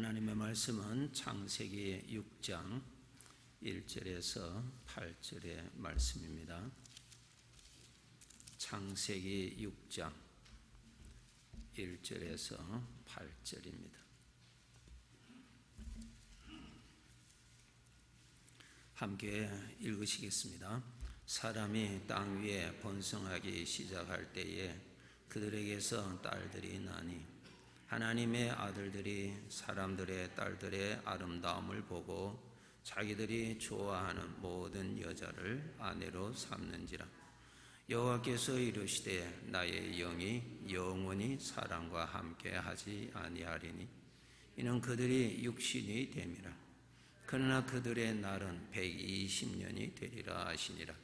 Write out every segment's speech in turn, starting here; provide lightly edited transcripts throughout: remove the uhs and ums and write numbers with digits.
하나님의 말씀은 창세기 6장 1절에서 8절의 말씀입니다. 창세기 6장 1절에서 8절입니다. 함께 읽으시겠습니다. 사람이 땅 위에 번성하기 시작할 때에 그들에게서 딸들이 나니 하나님의 아들들이 사람들의 딸들의 아름다움을 보고 자기들이 좋아하는 모든 여자를 아내로 삼는지라. 여호와께서 이르시되 나의 영이 영원히 사람과 함께 하지 아니하리니 이는 그들이 육신이 됨이라. 그러나 그들의 날은 120년이 되리라 하시니라.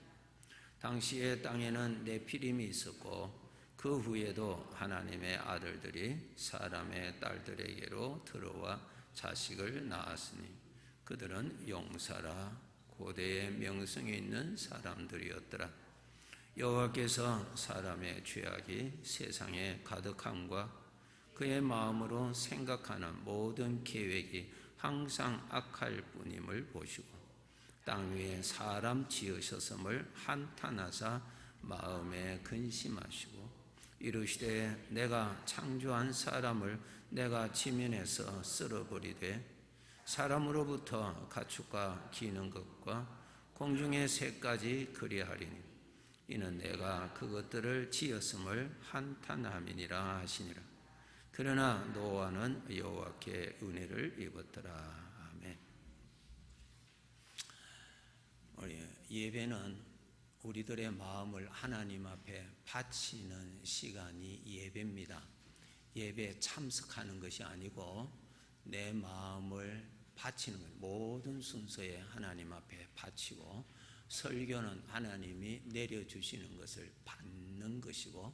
당시에 땅에는 네피림이 있었고 그 후에도 하나님의 아들들이 사람의 딸들에게로 들어와 자식을 낳았으니 그들은 용사라 고대의 명성이 있는 사람들이었더라. 여호와께서 사람의 죄악이 세상에 가득함과 그의 마음으로 생각하는 모든 계획이 항상 악할 뿐임을 보시고 땅 위에 사람 지으셨음을 한탄하사 마음에 근심하시고 이르시되 내가 창조한 사람을 내가 지면에서 쓸어버리되 사람으로부터 가축과 기는 것과 공중의 새까지 그리하리니 이는 내가 그것들을 지었음을 한탄함이니라 하시니라. 그러나 노아는 여호와께 은혜를 입었더라. 아멘. 예배는 우리들의 마음을 하나님 앞에 바치는 시간이 예배입니다. 예배에 참석하는 것이 아니고 내 마음을 바치는 것, 모든 순서에 하나님 앞에 바치고, 설교는 하나님이 내려주시는 것을 받는 것이고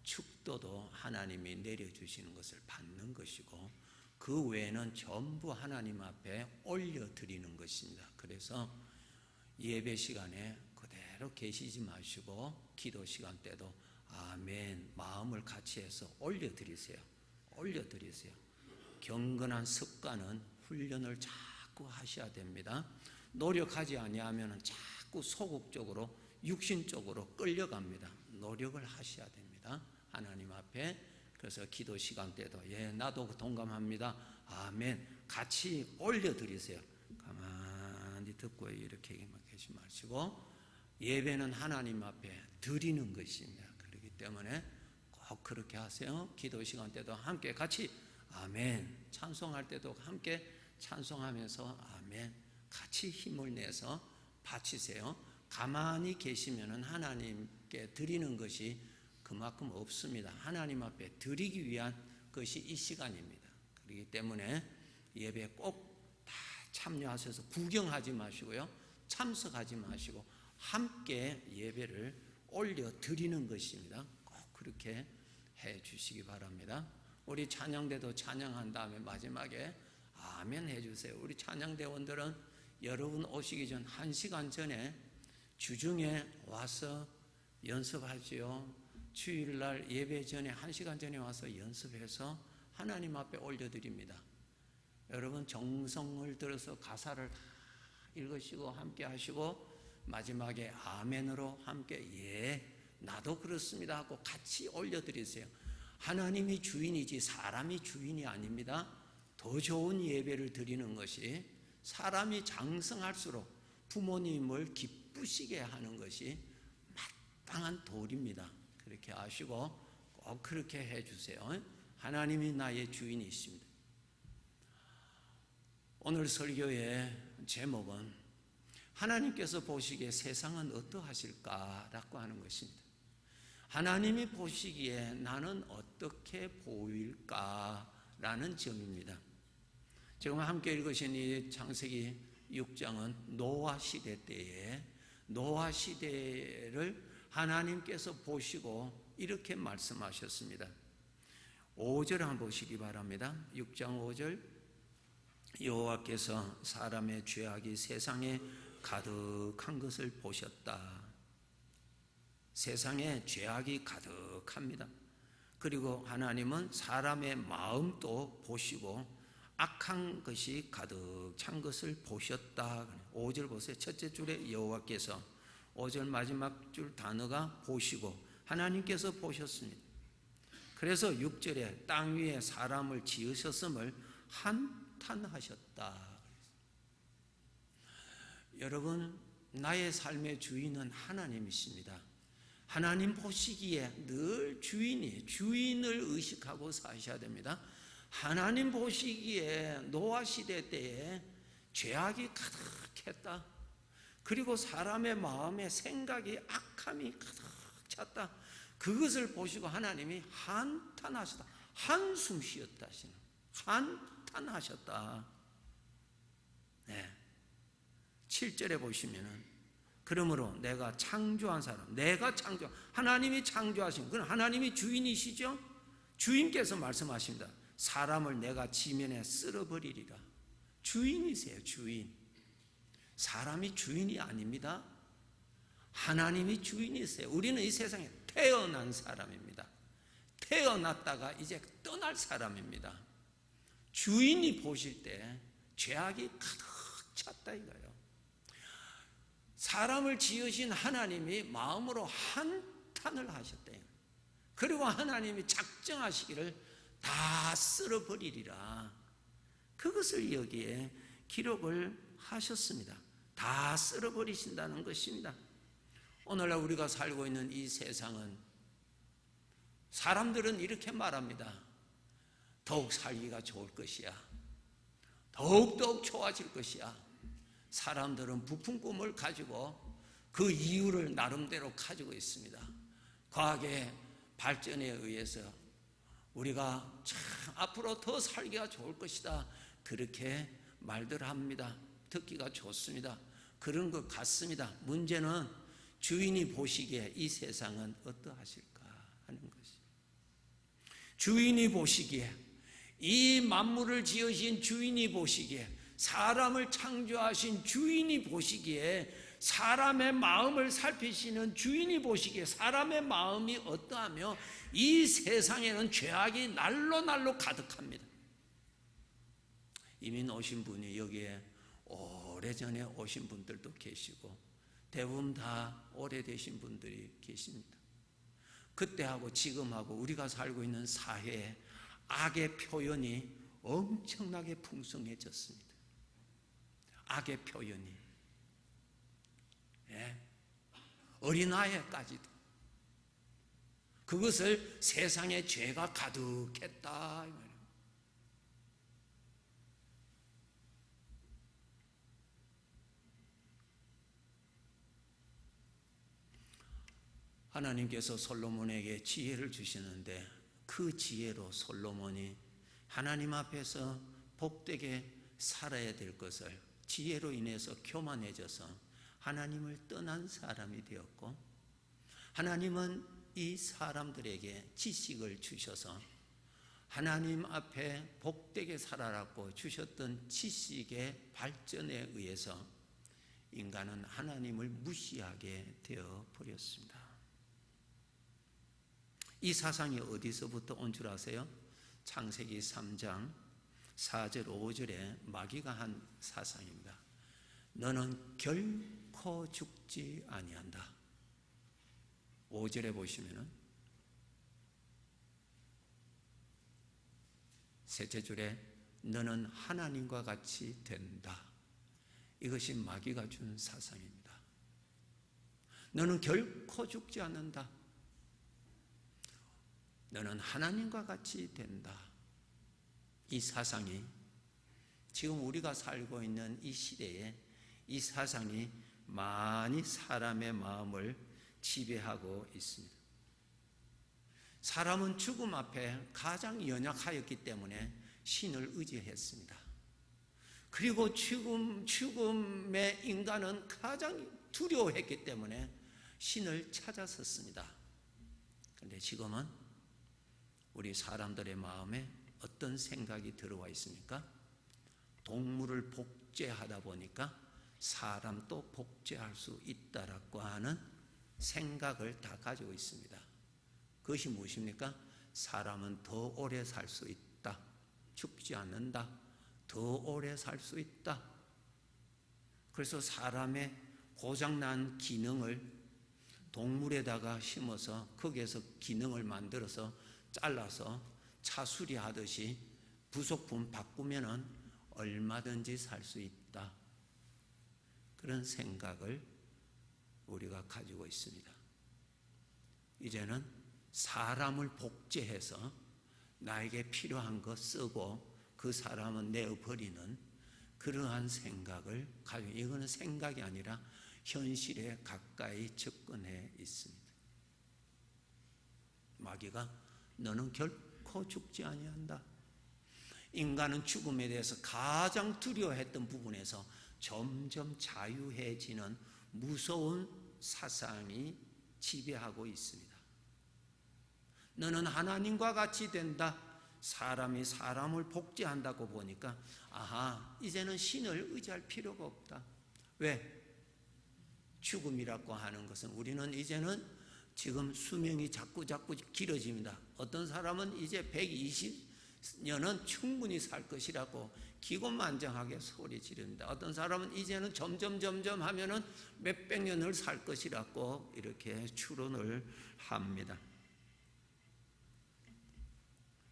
축도도 하나님이 내려주시는 것을 받는 것이고 그 외에는 전부 하나님 앞에 올려드리는 것입니다. 그래서 예배 시간에 그대로 계시지 마시고 기도 시간 때도 아멘 마음을 같이 해서 올려드리세요. 올려드리세요. 경건한 습관은 훈련을 자꾸 하셔야 됩니다. 노력하지 아니하면 자꾸 소극적으로 육신적으로 끌려갑니다. 노력을 하셔야 됩니다. 하나님 앞에. 그래서 기도 시간 때도 나도 동감합니다. 아멘 같이 올려드리세요. 가만히 듣고 이렇게 계시 마시고 예배는 하나님 앞에 드리는 것입니다. 그렇기 때문에 꼭 그렇게 하세요. 기도 시간 때도 함께 같이 아멘, 찬송할 때도 함께 찬송하면서 아멘 같이 힘을 내서 바치세요. 가만히 계시면 하나님께 드리는 것이 그만큼 없습니다. 하나님 앞에 드리기 위한 것이 이 시간입니다. 그렇기 때문에 예배 꼭 다 참여하셔서 구경하지 마시고요, 참석하지 마시고 함께 예배를 올려드리는 것입니다. 꼭 그렇게 해 주시기 바랍니다. 우리 찬양대도 찬양한 다음에 마지막에 아멘 해주세요. 우리 찬양대원들은 여러분 오시기 전 1시간 전에 주중에 와서 연습하지요. 주일날 예배 전에 1시간 전에 와서 연습해서 하나님 앞에 올려드립니다. 여러분 정성을 들어서 가사를 읽으시고 함께 하시고 마지막에 아멘으로 함께 나도 그렇습니다 하고 같이 올려드리세요. 하나님이 주인이지 사람이 주인이 아닙니다. 더 좋은 예배를 드리는 것이 사람이 장성할수록 부모님을 기쁘시게 하는 것이 마땅한 도리입니다. 그렇게 아시고 꼭 그렇게 해주세요. 하나님이 나의 주인이십니다. 오늘 설교의 제목은 하나님께서 보시기에 세상은 어떠하실까라고 하는 것입니다. 하나님이 보시기에 나는 어떻게 보일까라는 점입니다. 지금 함께 읽으신 이 창세기 6장은 노아 시대 때에 노아 시대를 하나님께서 보시고 이렇게 말씀하셨습니다. 5절 한번 보시기 바랍니다. 6장 5절 여호와께서 사람의 죄악이 세상에 가득한 것을 보셨다. 세상에 죄악이 가득합니다. 그리고 하나님은 사람의 마음도 보시고 악한 것이 가득 찬 것을 보셨다. 5절 보세요. 첫째 줄에 여호와께서, 5절 마지막 줄 단어가 보시고, 하나님께서 보셨습니다. 그래서 6절에 땅 위에 사람을 지으셨음을 한탄하셨다. 여러분, 나의 삶의 주인은 하나님이십니다. 하나님 보시기에 늘 주인을 의식하고 사셔야 됩니다. 하나님 보시기에 노아 시대 때에 죄악이 가득했다. 그리고 사람의 마음에 생각이 악함이 가득 찼다. 그것을 보시고 하나님이 한탄하셨다. 한숨 쉬었다. 한탄하셨다. 네. 7절에 보시면은, 그러므로 내가 창조한 사람, 하나님이 창조하신, 그건 하나님이 주인이시죠? 주인께서 말씀하십니다. 사람을 내가 지면에 쓸어버리리라. 주인이세요, 주인. 사람이 주인이 아닙니다. 하나님이 주인이세요. 우리는 이 세상에 태어난 사람입니다. 태어났다가 이제 떠날 사람입니다. 주인이 보실 때 죄악이 가득 찼다 이거예요. 사람을 지으신 하나님이 마음으로 한탄을 하셨대요. 그리고 하나님이 작정하시기를 다 쓸어버리리라. 그것을 여기에 기록을 하셨습니다. 다 쓸어버리신다는 것입니다. 오늘날 우리가 살고 있는 이 세상은, 사람들은 이렇게 말합니다. 더욱 살기가 좋을 것이야. 더욱 좋아질 것이야. 사람들은 부푼 꿈을 가지고 그 이유를 나름대로 가지고 있습니다. 과학의 발전에 의해서 우리가 참 앞으로 더 살기가 좋을 것이다. 그렇게 말들 합니다. 듣기가 좋습니다. 그런 것 같습니다. 문제는 주인이 보시기에 이 세상은 어떠하실까 하는 것이. 주인이 보시기에, 이 만물을 지으신 주인이 보시기에, 사람을 창조하신 주인이 보시기에, 사람의 마음을 살피시는 주인이 보시기에 사람의 마음이 어떠하며 이 세상에는 죄악이 날로 가득합니다. 이민 오신 분이 여기에 오래전에 오신 분들도 계시고 대부분 다 오래되신 분들이 계십니다. 그때하고 지금하고 우리가 살고 있는 사회에 악의 표현이 엄청나게 풍성해졌습니다. 악의 표현이, 어린아이까지도 그것을 세상에 죄가 가득했다. 하나님께서 솔로몬에게 지혜를 주시는데 그 지혜로 솔로몬이 하나님 앞에서 복되게 살아야 될 것을 지혜로 인해서 교만해져서 하나님을 떠난 사람이 되었고, 하나님은 이 사람들에게 지식을 주셔서 하나님 앞에 복되게 살아라고 주셨던 지식의 발전에 의해서 인간은 하나님을 무시하게 되어 버렸습니다. 이 사상이 어디서부터 온 줄 아세요? 창세기 3장 4절 5절에 마귀가 한 사상입니다. 너는 결코 죽지 아니한다. 5절에 보시면은 셋째 줄에 너는 하나님과 같이 된다. 이것이 마귀가 준 사상입니다. 너는 결코 죽지 않는다. 너는 하나님과 같이 된다. 이 사상이 지금 우리가 살고 있는 이 시대에 이 사상이 많이 사람의 마음을 지배하고 있습니다. 사람은 죽음 앞에 가장 연약하였기 때문에 신을 의지했습니다. 그리고 죽음의 인간은 가장 두려워했기 때문에 신을 찾았었습니다. 그런데 지금은 우리 사람들의 마음에 어떤 생각이 들어와 있습니까? 동물을 복제하다 보니까 사람도 복제할 수 있다라고 하는 생각을 다 가지고 있습니다. 그것이 무엇입니까? 사람은 더 오래 살 수 있다. 죽지 않는다. 더 오래 살 수 있다. 그래서 사람의 고장난 기능을 동물에다가 심어서 거기에서 기능을 만들어서 잘라서 차 수리하듯이 부속품 바꾸면은 얼마든지 살 수 있다. 그런 생각을 우리가 가지고 있습니다. 이제는 사람을 복제해서 나에게 필요한 거 쓰고 그 사람은 내어버리는 그러한 생각을 가지고, 이거는 생각이 아니라 현실에 가까이 접근해 있습니다. 마귀가 너는 결코 죽지 아니한다. 인간은 죽음에 대해서 가장 두려워했던 부분에서 점점 자유해지는 무서운 사상이 지배하고 있습니다. 너는 하나님과 같이 된다. 사람이 사람을 복제한다고 보니까 아하, 이제는 신을 의지할 필요가 없다. 왜? 죽음이라고 하는 것은 우리는 이제는 지금 수명이 자꾸 길어집니다. 어떤 사람은 이제 120년은 충분히 살 것이라고 기고만장하게 소리 지릅니다. 어떤 사람은 이제는 점점 하면은 몇백 년을 살 것이라고 이렇게 추론을 합니다.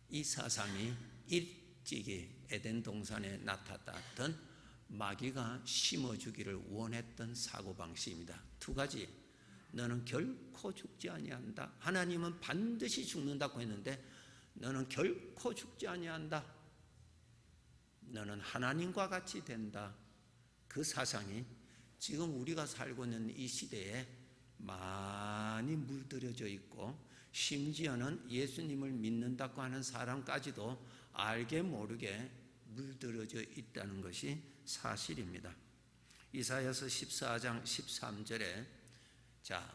이 사상이 일찍이 에덴 동산에 나타났던 마귀가 심어주기를 원했던 사고방식입니다. 두 가지. 너는 결코 죽지 아니한다. 하나님은 반드시 죽는다고 했는데 너는 결코 죽지 아니한다. 너는 하나님과 같이 된다. 그 사상이 지금 우리가 살고 있는 이 시대에 많이 물들여져 있고, 심지어는 예수님을 믿는다고 하는 사람까지도 알게 모르게 물들여져 있다는 것이 사실입니다. 이사야서 14장 13절에 자,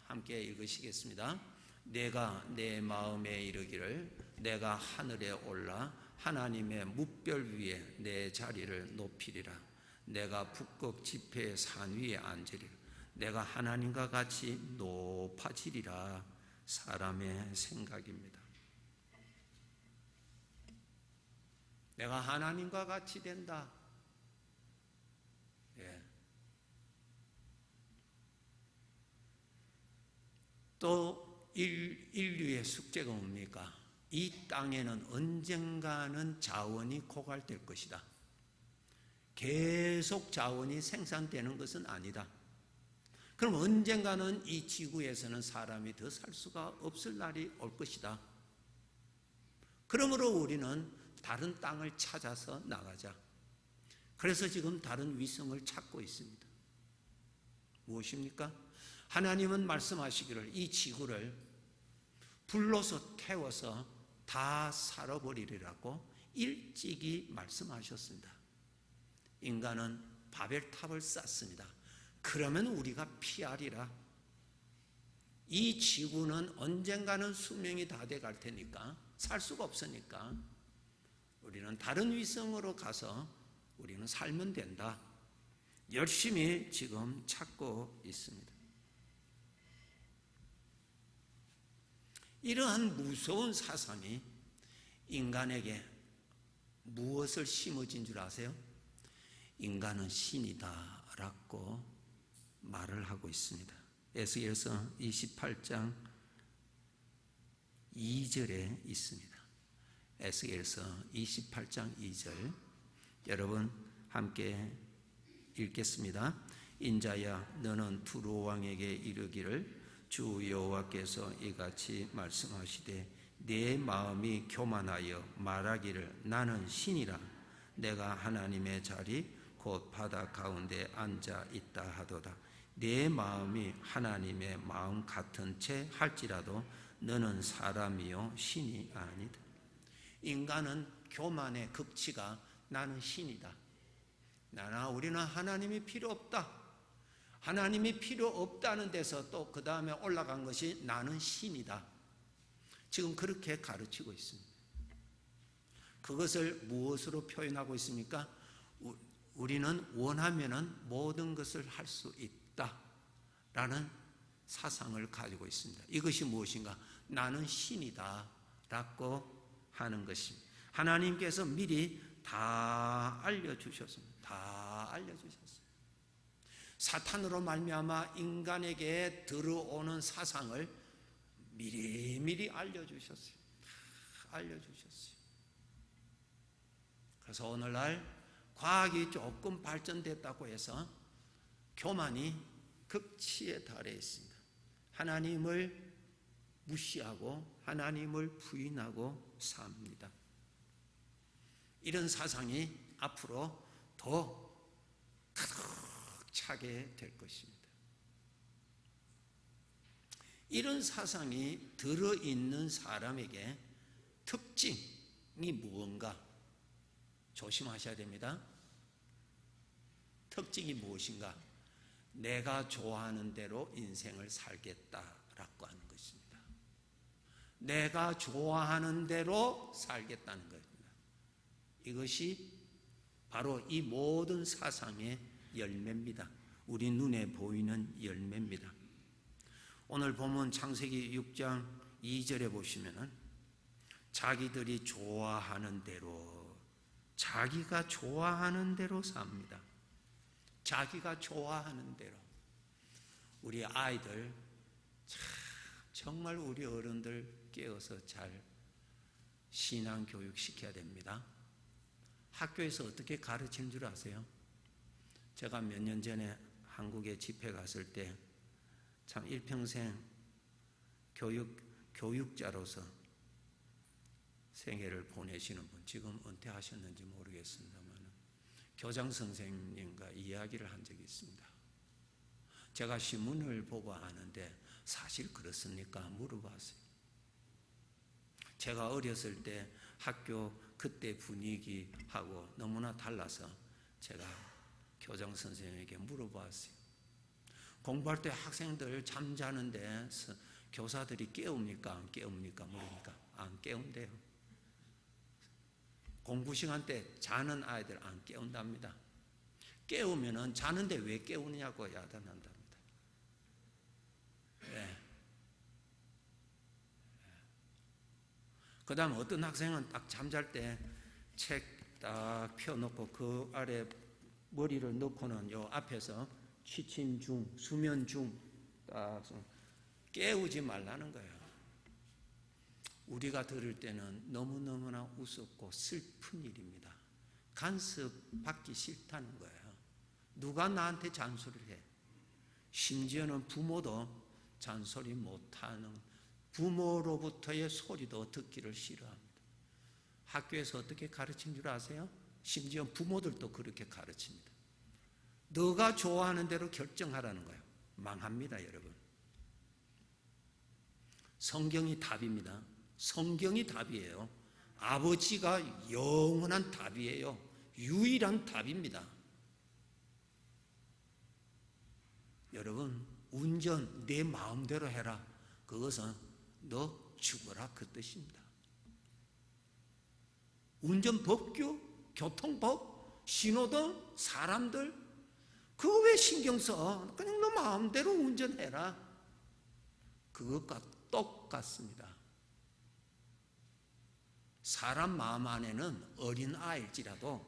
함께 읽으시겠습니다. 내가 내 마음에 이르기를 내가 하늘에 올라 하나님의 뭇별 위에 내 자리를 높이리라. 내가 북극 지폐의 산 위에 앉으리라. 내가 하나님과 같이 높아지리라. 사람의 생각입니다. 내가 하나님과 같이 된다. 예. 또 인류의 숙제가 뭡니까? 이 땅에는 언젠가는 자원이 고갈될 것이다. 계속 자원이 생산되는 것은 아니다. 그럼 언젠가는 이 지구에서는 사람이 더 살 수가 없을 날이 올 것이다. 그러므로 우리는 다른 땅을 찾아서 나가자. 그래서 지금 다른 위성을 찾고 있습니다. 무엇입니까? 하나님은 말씀하시기를 이 지구를 불로서 태워서 다 살아버리리라고 일찍이 말씀하셨습니다. 인간은 바벨탑을 쌓습니다. 그러면 우리가 피하리라. 이 지구는 언젠가는 수명이 다 돼갈 테니까, 살 수가 없으니까 우리는 다른 위성으로 가서 우리는 살면 된다. 열심히 지금 찾고 있습니다. 이러한 무서운 사상이 인간에게 무엇을 심어진 줄 아세요? 인간은 신이다 라고 말을 하고 있습니다. 에스겔서 28장 2절에 있습니다. 에스겔서 28장 2절 여러분 함께 읽겠습니다. 인자야 너는 두로 왕에게 이르기를 주 여호와께서 이같이 말씀하시되 내 마음이 교만하여 말하기를 나는 신이라. 내가 하나님의 자리 곧 바다 가운데 앉아 있다 하도다. 내 마음이 하나님의 마음 같은 채 할지라도 너는 사람이요 신이 아니다. 인간은 교만의 극치가 나는 신이다. 나나 우리는 하나님이 필요 없다. 하나님이 필요 없다는 데서 또 그 다음에 올라간 것이 나는 신이다. 지금 그렇게 가르치고 있습니다. 그것을 무엇으로 표현하고 있습니까? 우리는 원하면은 모든 것을 할 수 있다라는 사상을 가지고 있습니다. 이것이 무엇인가? 나는 신이다 라고 하는 것입니다. 하나님께서 미리 다 알려주셨습니다. 다 알려주셨어요. 사탄으로 말미암아 인간에게 들어오는 사상을 미리미리 알려주셨어요. 알려주셨어요. 그래서 오늘날 과학이 조금 발전됐다고 해서 교만이 극치에 달해 있습니다. 하나님을 무시하고 하나님을 부인하고 삽니다. 이런 사상이 앞으로 더 가득 차게 될 것입니다. 이런 사상이 들어있는 사람에게 특징이 무언가 조심하셔야 됩니다. 특징이 무엇인가? 내가 좋아하는 대로 인생을 살겠다라고 하는 것입니다. 내가 좋아하는 대로 살겠다는 것입니다. 이것이 바로 이 모든 사상의 열매입니다. 우리 눈에 보이는 열매입니다. 오늘 보면 창세기 6장 2절에 보시면은 자기들이 좋아하는 대로, 자기가 좋아하는 대로 삽니다. 자기가 좋아하는 대로. 우리 아이들 정말 우리 어른들 깨워서 잘 신앙 교육 시켜야 됩니다. 학교에서 어떻게 가르치는 줄 아세요? 제가 몇 년 전에 한국에 집회 갔을 때 참 일평생 교육자로서 생애를 보내시는 분, 지금 은퇴하셨는지 모르겠습니다만 교장 선생님과 이야기를 한 적이 있습니다. 제가 신문을 보고 아는데 사실 그렇습니까? 물어봤어요. 제가 어렸을 때 학교 그때 분위기하고 너무나 달라서 제가 교장 선생님에게 물어봤어요. 공부할 때 학생들 잠자는데 교사들이 깨웁니까? 안 깨웁니까? 물으니까 안 깨운대요. 공부 시간 때 자는 아이들 안 깨운답니다. 깨우면은 자는데 왜 깨우느냐고 야단한답니다. 네. 그 다음 어떤 학생은 딱 잠잘 때 책 딱 펴놓고 그 아래 머리를 넣고는 요 앞에서 취침 중, 수면 중 딱 깨우지 말라는 거예요. 우리가 들을 때는 너무너무나 우습고 슬픈 일입니다. 간섭받기 싫다는 거예요. 누가 나한테 잔소리를 해? 심지어는 부모도 잔소리 못하는, 부모로부터의 소리도 듣기를 싫어합니다. 학교에서 어떻게 가르친 줄 아세요? 심지어 부모들도 그렇게 가르칩니다. 너가 좋아하는 대로 결정하라는 거예요. 망합니다, 여러분. 성경이 답입니다. 성경이 답이에요. 아버지가 영원한 답이에요. 유일한 답입니다. 여러분, 운전 내 마음대로 해라. 그것은 너 죽어라 그 뜻입니다. 운전법규, 교통법, 신호등, 사람들 그거 왜 신경 써? 그냥 너 마음대로 운전해라. 그것과 똑같습니다. 사람 마음 안에는 어린 아이일지라도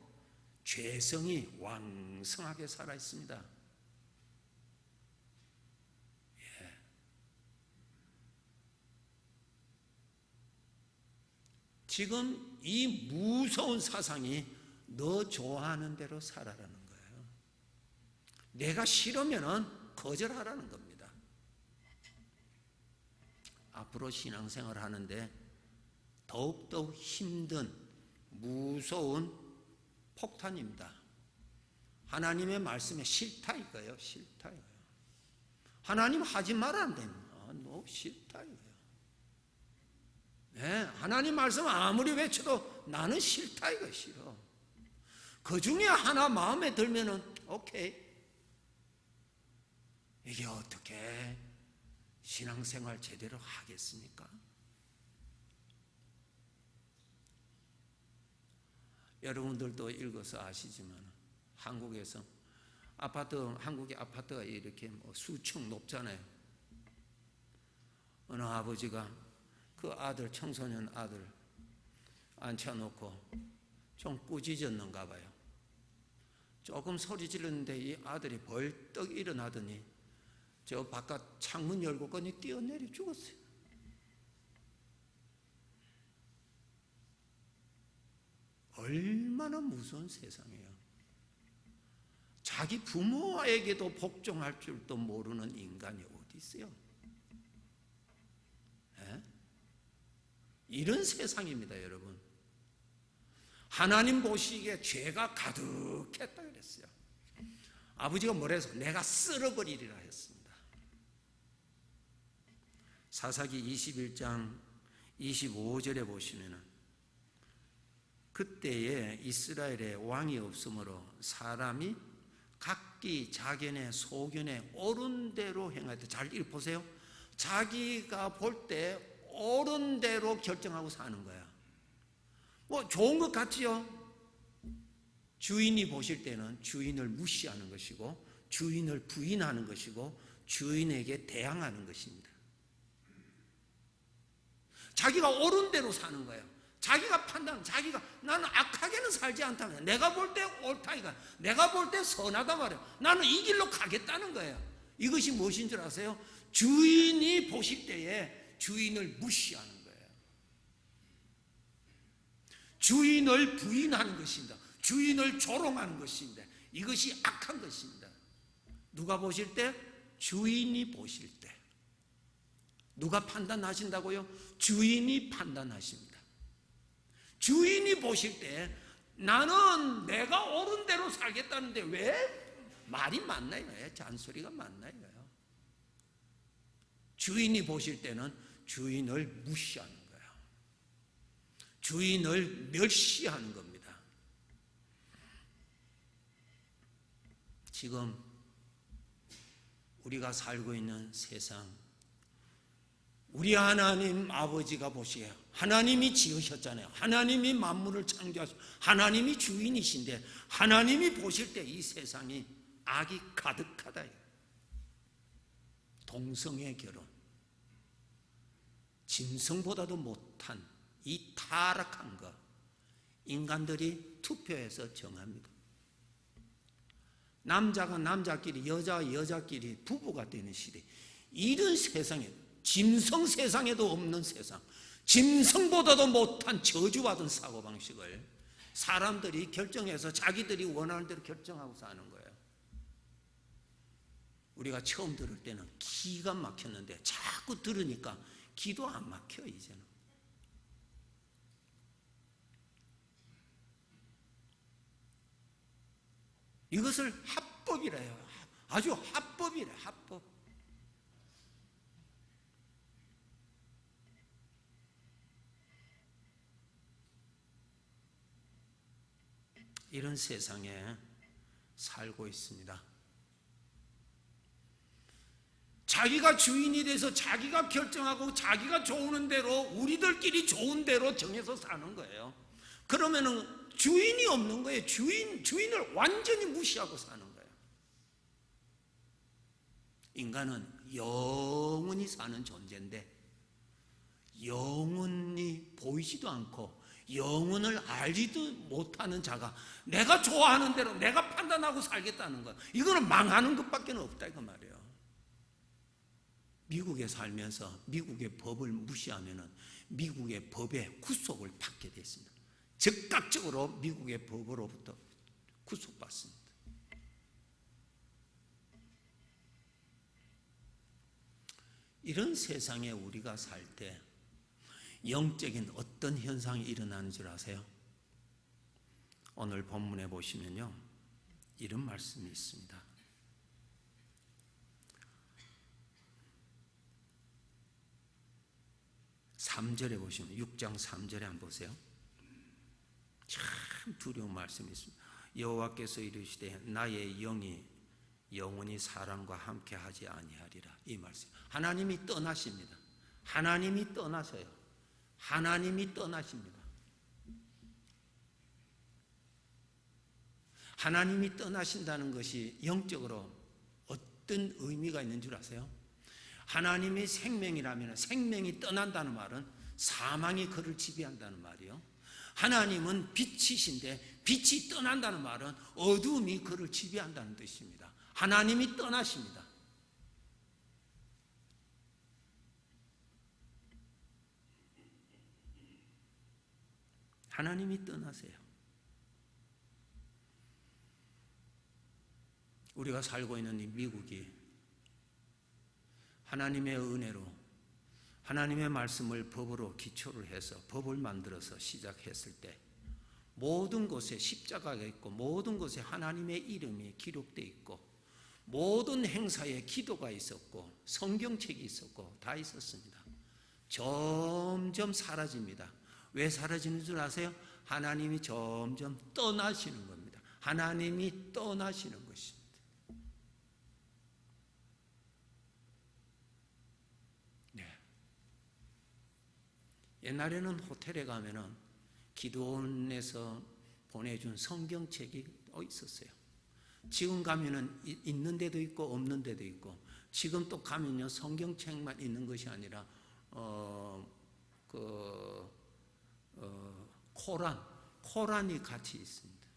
죄성이 왕성하게 살아 있습니다. 예. 지금 이 무서운 사상이 너 좋아하는 대로 살아라는 거예요. 내가 싫으면 거절하라는 겁니다. 앞으로 신앙생활 하는데 더욱더 힘든 무서운 폭탄입니다. 하나님의 말씀에 싫다 이거예요. 싫다 이거예요. 하나님 하지 말라는데 너 싫다 이거예요. 네, 하나님 말씀 아무리 외쳐도 나는 싫다 이거 싫어. 그 중에 하나 마음에 들면은 오케이. 이게 어떻게 신앙생활 제대로 하겠습니까? 여러분들도 읽어서 아시지만 한국에서 한국의 아파트가 이렇게 수층 높잖아요. 어느 아버지가 그 아들, 청소년 아들 앉혀놓고 좀 꾸짖었는가 봐요. 조금 소리 질렀는데 이 아들이 벌떡 일어나더니 저 바깥 창문 열고 그니 뛰어내려 죽었어요. 얼마나 무서운 세상이에요. 자기 부모에게도 복종할 줄도 모르는 인간이 어디 있어요? 에? 이런 세상입니다, 여러분. 하나님 보시기에 죄가 가득했다 그랬어요. 아버지가 뭐라 해서 내가 쓸어버리리라 했습니다. 사사기 21장 25절에 보시면은 그때에 이스라엘에 왕이 없으므로 사람이 각기 자견의 소견에 옳은 대로 행하되, 잘 보세요. 자기가 볼 때 옳은 대로 결정하고 사는 거야. 뭐 좋은 것 같지요? 주인이 보실 때는 주인을 무시하는 것이고 주인을 부인하는 것이고 주인에게 대항하는 것입니다. 자기가 옳은 대로 사는 거예요. 자기가 판단, 자기가 나는 악하게는 살지 않다. 내가 볼 때 옳다 이거. 내가 볼 때 선하다 말이야. 나는 이 길로 가겠다는 거예요. 이것이 무엇인 줄 아세요? 주인이 보실 때에 주인을 무시하는 거예요. 주인을 부인하는 것입니다. 주인을 조롱하는 것입니다. 이것이 악한 것입니다. 누가 보실 때? 주인이 보실 때. 누가 판단하신다고요? 주인이 판단하십니다. 주인이 보실 때 나는 내가 옳은 대로 살겠다는데 왜 말이 맞나요? 왜 잔소리가 맞나요? 주인이 보실 때는 주인을 무시하는 거예요. 주인을 멸시하는 겁니다. 지금 우리가 살고 있는 세상, 우리 하나님 아버지가 보시기에 하나님이 지으셨잖아요. 하나님이 만물을 창조하셨고 하나님이 주인이신데 하나님이 보실 때 이 세상이 악이 가득하다. 동성애 결혼, 짐승보다도 못한 이 타락한 것, 인간들이 투표해서 정합니다. 남자가 남자끼리, 여자가 여자끼리 부부가 되는 시대. 이런 세상에, 짐승 세상에도 없는 세상, 짐승보다도 못한 저주받은 사고방식을 사람들이 결정해서 자기들이 원하는 대로 결정하고 사는 거예요. 우리가 처음 들을 때는 기가 막혔는데 자꾸 들으니까 기도 안 막혀. 이제는 이것을 합법이라 해요. 아주 합법이래. 합법. 이런 세상에 살고 있습니다. 자기가 주인이 돼서 자기가 결정하고 자기가 좋은 대로, 우리들끼리 좋은 대로 정해서 사는 거예요. 그러면은 주인이 없는 거예요. 주인을 완전히 무시하고 사는 거예요. 인간은 영원히 사는 존재인데 영원히 보이지도 않고 영혼을 알지도 못하는 자가 내가 좋아하는 대로 내가 판단하고 살겠다는 거야. 이거는 망하는 것밖에 없다 이거 말이에요. 미국에 살면서 미국의 법을 무시하면은 미국의 법에 구속을 받게 됐습니다. 즉각적으로 미국의 법으로부터 구속받습니다. 이런 세상에 우리가 살 때 영적인 어떤 현상이 일어나는 줄 아세요? 오늘 본문에 보시면요, 이런 말씀이 있습니다. 3절에 보시면 6장 3절에 한번 보세요. 참 두려운 말씀이 있습니다. 여호와께서 이르시되 나의 영이 영원히 사람과 함께 하지 아니하리라. 이 말씀. 하나님이 떠나십니다. 하나님이 떠나셔요. 하나님이 떠나십니다. 하나님이 떠나신다는 것이 영적으로 어떤 의미가 있는 줄 아세요? 하나님이 생명이라면 생명이 떠난다는 말은 사망이 그를 지배한다는 말이요. 하나님은 빛이신데 빛이 떠난다는 말은 어두움이 그를 지배한다는 뜻입니다. 하나님이 떠나십니다. 하나님이 떠나세요. 우리가 살고 있는 이 미국이 하나님의 은혜로 하나님의 말씀을 법으로 기초를 해서 법을 만들어서 시작했을 때 모든 곳에 십자가가 있고 모든 곳에 하나님의 이름이 기록되어 있고 모든 행사에 기도가 있었고 성경책이 있었고 다 있었습니다. 점점 사라집니다. 왜 사라지는 줄 아세요? 하나님이 점점 떠나시는 겁니다. 하나님이 떠나시는 것입니다. 네. 옛날에는 호텔에 가면은 기도원에서 보내준 성경책이 있었어요. 지금 가면은 있는 데도 있고 없는 데도 있고, 지금 또 가면요 성경책만 있는 것이 아니라 코란이 같이 있습니다.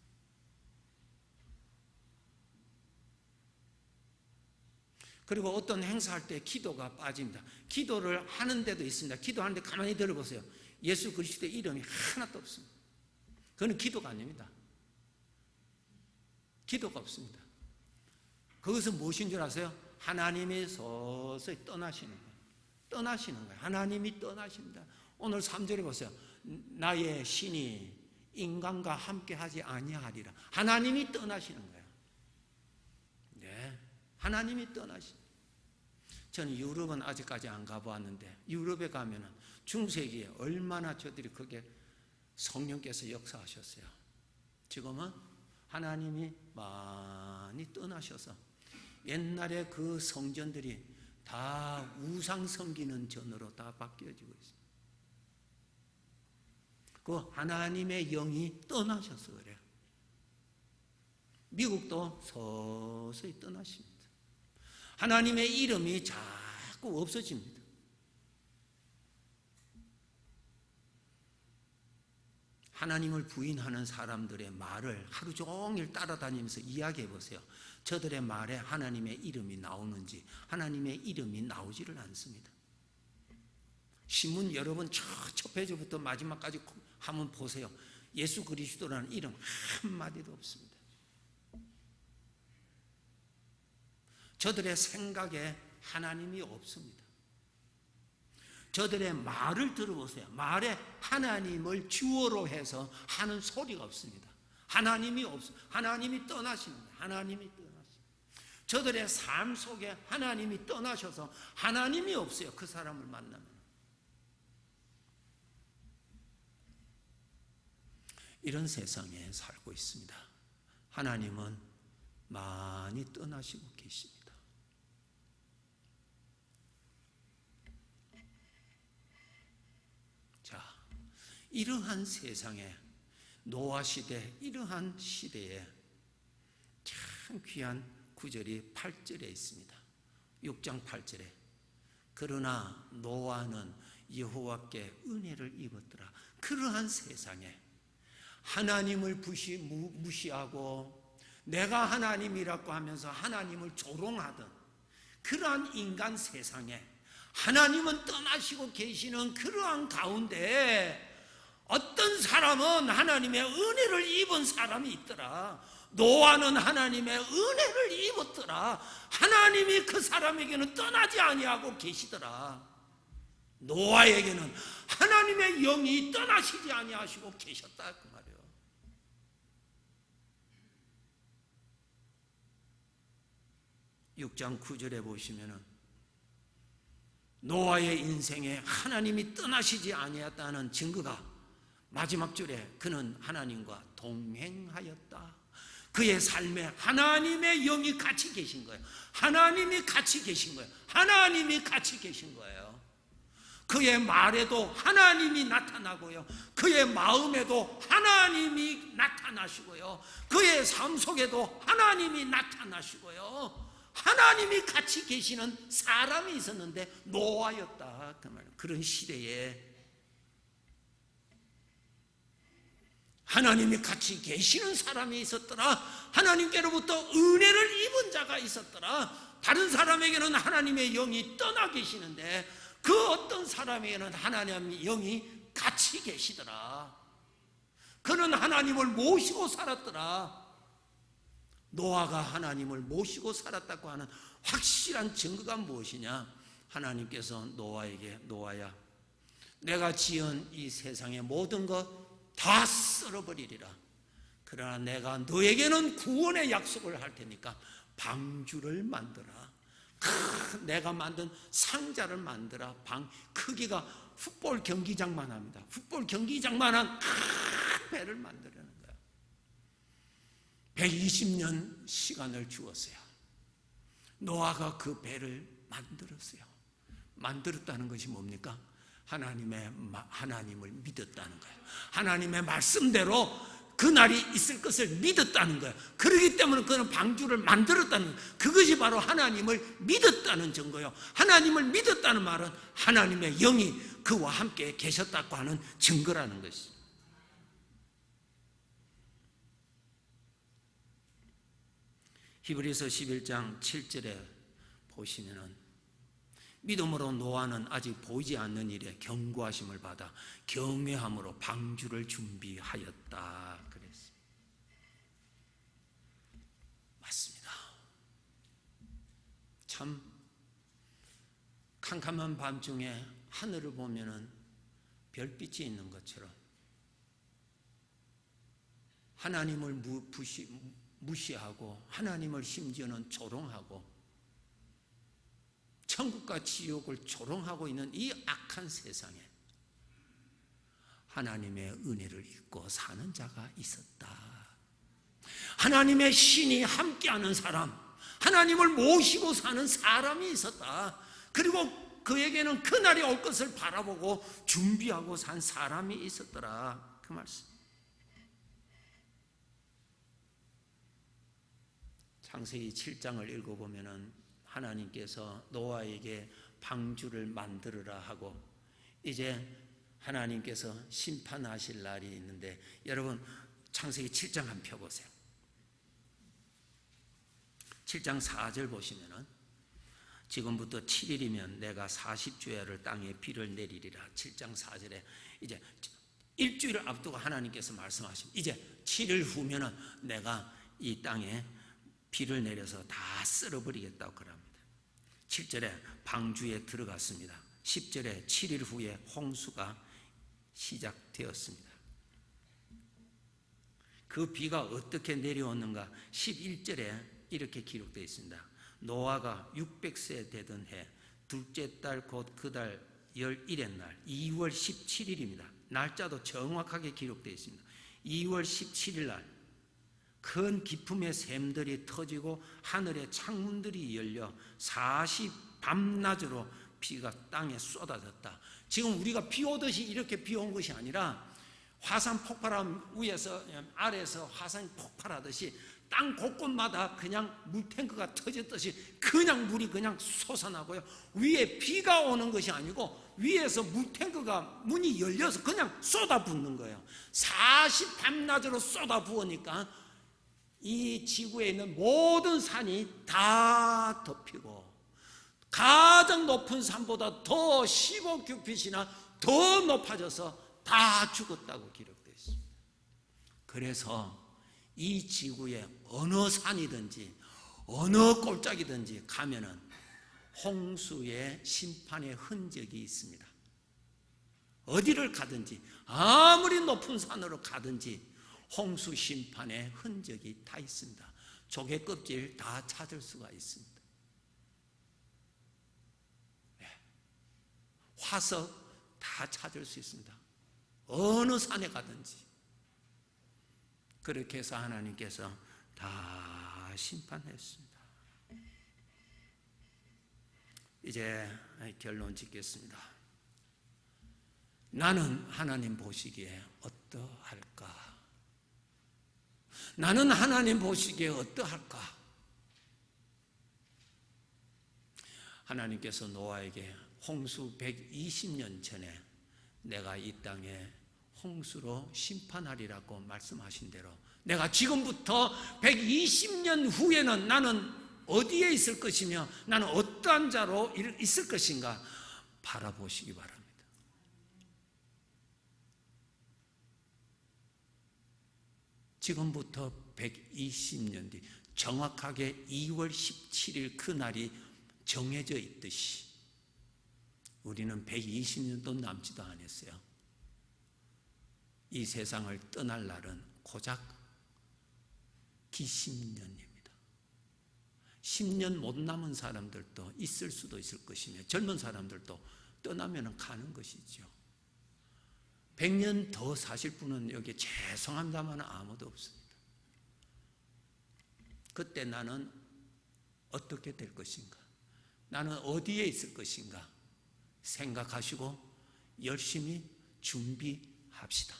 그리고 어떤 행사할 때 기도가 빠집니다. 기도를 하는 데도 있습니다. 기도하는데 가만히 들어보세요. 예수 그리스도의 이름이 하나도 없습니다. 그건 기도가 아닙니다. 기도가 없습니다. 그것은 무엇인 줄 아세요? 하나님이 서서히 떠나시는 거예요. 떠나시는 거예요. 하나님이 떠나십니다. 오늘 3절에 보세요. 나의 신이 인간과 함께 하지 아니하리라. 하나님이 떠나시는 거예요. 네, 하나님이 떠나십니다. 저는 유럽은 아직까지 안 가보았는데 유럽에 가면은 중세기에 얼마나 저들이 그게 성령께서 역사하셨어요. 지금은 하나님이 많이 떠나셔서 옛날에 그 성전들이 다 우상 섬기는 전으로 다 바뀌어지고 있습니다. 그 하나님의 영이 떠나셔서 그래요. 미국도 서서히 떠나십니다. 하나님의 이름이 자꾸 없어집니다. 하나님을 부인하는 사람들의 말을 하루 종일 따라다니면서 이야기해 보세요. 저들의 말에 하나님의 이름이 나오는지 하나님의 이름이 나오지를 않습니다. 신문 여러분 첫 페이지부터 마지막까지 한번 보세요. 예수 그리스도라는 이름 한마디도 없습니다. 저들의 생각에 하나님이 없습니다. 저들의 말을 들어보세요. 말에 하나님을 주어로 해서 하는 소리가 없습니다. 하나님이 없습니다. 하나님이 떠나십니다. 하나님이 떠나십니다. 저들의 삶 속에 하나님이 떠나셔서 하나님이 없어요. 그 사람을 만나면. 이런 세상에 살고 있습니다. 하나님은 많이 떠나시고 계십니다. 자, 이러한 세상에 노아 시대, 이러한 시대에 참 귀한 구절이 8절에 있습니다. 6장 8절에 그러나 노아는 여호와께 은혜를 입었더라. 그러한 세상에 하나님을 무시하고 내가 하나님이라고 하면서 하나님을 조롱하던 그러한 인간 세상에 하나님은 떠나시고 계시는 그러한 가운데 어떤 사람은 하나님의 은혜를 입은 사람이 있더라. 노아는 하나님의 은혜를 입었더라. 하나님이 그 사람에게는 떠나지 아니하고 계시더라. 노아에게는 하나님의 영이 떠나시지 아니하시고 계셨다 그 말이에요. (6장 9절에) 보시면은 노아의 인생에 하나님이 떠나시지 아니했다는 증거가 마지막 줄에 그는 하나님과 동행하였다. 그의 삶에 하나님의 영이 같이 계신 거예요. 하나님이 같이 계신 거예요. 하나님이 같이 계신 거예요. 그의 말에도 하나님이 나타나고요. 그의 마음에도 하나님이 나타나시고요. 그의 삶 속에도 하나님이 나타나시고요. 하나님이 같이 계시는 사람이 있었는데 노아였다 그 말이에요. 그런 시대에 하나님이 같이 계시는 사람이 있었더라. 하나님께로부터 은혜를 입은 자가 있었더라. 다른 사람에게는 하나님의 영이 떠나 계시는데 그 어떤 사람에게는 하나님의 영이 같이 계시더라. 그는 하나님을 모시고 살았더라. 노아가 하나님을 모시고 살았다고 하는 확실한 증거가 무엇이냐? 하나님께서 노아에게, 노아야, 내가 지은 이 세상의 모든 것 다 쓸어버리리라. 그러나 내가 너에게는 구원의 약속을 할 테니까 방주를 만들어라. 내가 만든 상자를 만들어. 방 크기가 풋볼 경기장만 합니다. 풋볼 경기장만한 큰 배를 만들라는 거야. 120년 시간을 주었어요. 노아가 그 배를 만들었어요. 만들었다는 것이 뭡니까? 하나님을 믿었다는 거예요. 하나님의 말씀대로 그날이 있을 것을 믿었다는 거예요. 그렇기 때문에 그는 방주를 만들었다는 거예요. 그것이 바로 하나님을 믿었다는 증거예요. 하나님을 믿었다는 말은 하나님의 영이 그와 함께 계셨다고 하는 증거라는 것이죠. 히브리서 11장 7절에 보시면은 믿음으로 노아는 아직 보이지 않는 일에 경고하심을 받아 경외함으로 방주를 준비하였다 그랬습니다. 맞습니다. 참 캄캄한 밤중에 하늘을 보면은 별빛이 있는 것처럼 하나님을 무시하고 하나님을 심지어는 조롱하고 천국과 지옥을 조롱하고 있는 이 악한 세상에 하나님의 은혜를 잊고 사는 자가 있었다. 하나님의 신이 함께하는 사람, 하나님을 모시고 사는 사람이 있었다. 그리고 그에게는 그날이 올 것을 바라보고 준비하고 산 사람이 있었더라. 그 말씀. 창세기 7장을 읽어보면은 하나님께서 노아에게 방주를 만들어라 하고 이제 하나님께서 심판하실 날이 있는데 여러분 창세기 7장 한번 펴보세요. 7장 4절 보시면은 지금부터 7일이면 내가 40주야를 땅에 비를 내리리라. 7장 4절에 이제 일주일을 앞두고 하나님께서 말씀하십니다. 이제 7일 후면은 내가 이 땅에 비를 내려서 다 쓸어버리겠다고 그럽니다. 7절에 방주에 들어갔습니다. 10절에 7일 후에 홍수가 시작되었습니다. 그 비가 어떻게 내려오는가? 11절에 이렇게 기록되어 있습니다. 노아가 600세 되던 해 둘째 달 곧 그 달 11의 날 2월 17일입니다. 날짜도 정확하게 기록되어 있습니다. 2월 17일 날 큰 기품의 샘들이 터지고 하늘의 창문들이 열려 40 밤낮으로 비가 땅에 쏟아졌다. 지금 우리가 비 오듯이 이렇게 비 온 것이 아니라 화산 폭발함 위에서 아래에서 화산이 폭발하듯이 땅 곳곳마다 그냥 물탱크가 터졌듯이 그냥 물이 그냥 솟아나고요. 위에 비가 오는 것이 아니고 위에서 물탱크가 문이 열려서 그냥 쏟아붓는 거예요. 40 밤낮으로 쏟아부으니까 이 지구에 있는 모든 산이 다 덮이고 가장 높은 산보다 더 15규빗이나 더 높아져서 다 죽었다고 기록되어 있습니다. 그래서 이 지구에 어느 산이든지 어느 골짜기든지 가면은 홍수의 심판의 흔적이 있습니다. 어디를 가든지 아무리 높은 산으로 가든지 홍수 심판의 흔적이 다 있습니다. 조개 껍질 다 찾을 수가 있습니다. 화석 다 찾을 수 있습니다. 어느 산에 가든지. 그렇게 해서 하나님께서 다 심판했습니다. 이제 결론 짓겠습니다. 나는 하나님 보시기에 어떠할까? 나는 하나님 보시기에 어떠할까? 하나님께서 노아에게 홍수 120년 전에 내가 이 땅에 홍수로 심판하리라고 말씀하신 대로 내가 지금부터 120년 후에는 나는 어디에 있을 것이며 나는 어떠한 자로 있을 것인가 바라보시기 바랍니다. 지금부터 120년 뒤 정확하게 2월 17일 그날이 정해져 있듯이 우리는 120년도 남지도 않았어요. 이 세상을 떠날 날은 고작 기십년입니다. 10년 못 남은 사람들도 있을 수도 있을 것이며 젊은 사람들도 떠나면 가는 것이죠. 100년 더 사실 분은 여기 죄송합니다만 아무도 없습니다. 그때 나는 어떻게 될 것인가? 나는 어디에 있을 것인가? 생각하시고 열심히 준비합시다.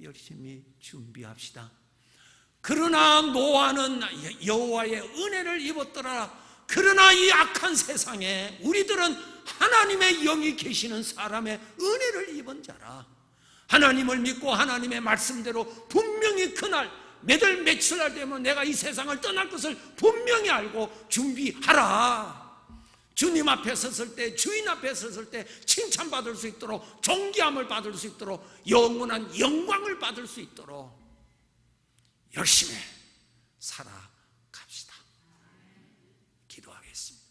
열심히 준비합시다. 그러나 노아는 여호와의 은혜를 입었더라. 그러나 이 악한 세상에 우리들은 하나님의 영이 계시는 사람의 은혜를 입은 자라. 하나님을 믿고 하나님의 말씀대로 분명히 그날 몇 월 며칠 날 되면 내가 이 세상을 떠날 것을 분명히 알고 준비하라. 주님 앞에 섰을 때, 주인 앞에 섰을 때 칭찬받을 수 있도록, 존귀함을 받을 수 있도록, 영원한 영광을 받을 수 있도록 열심히 살아갑시다. 기도하겠습니다.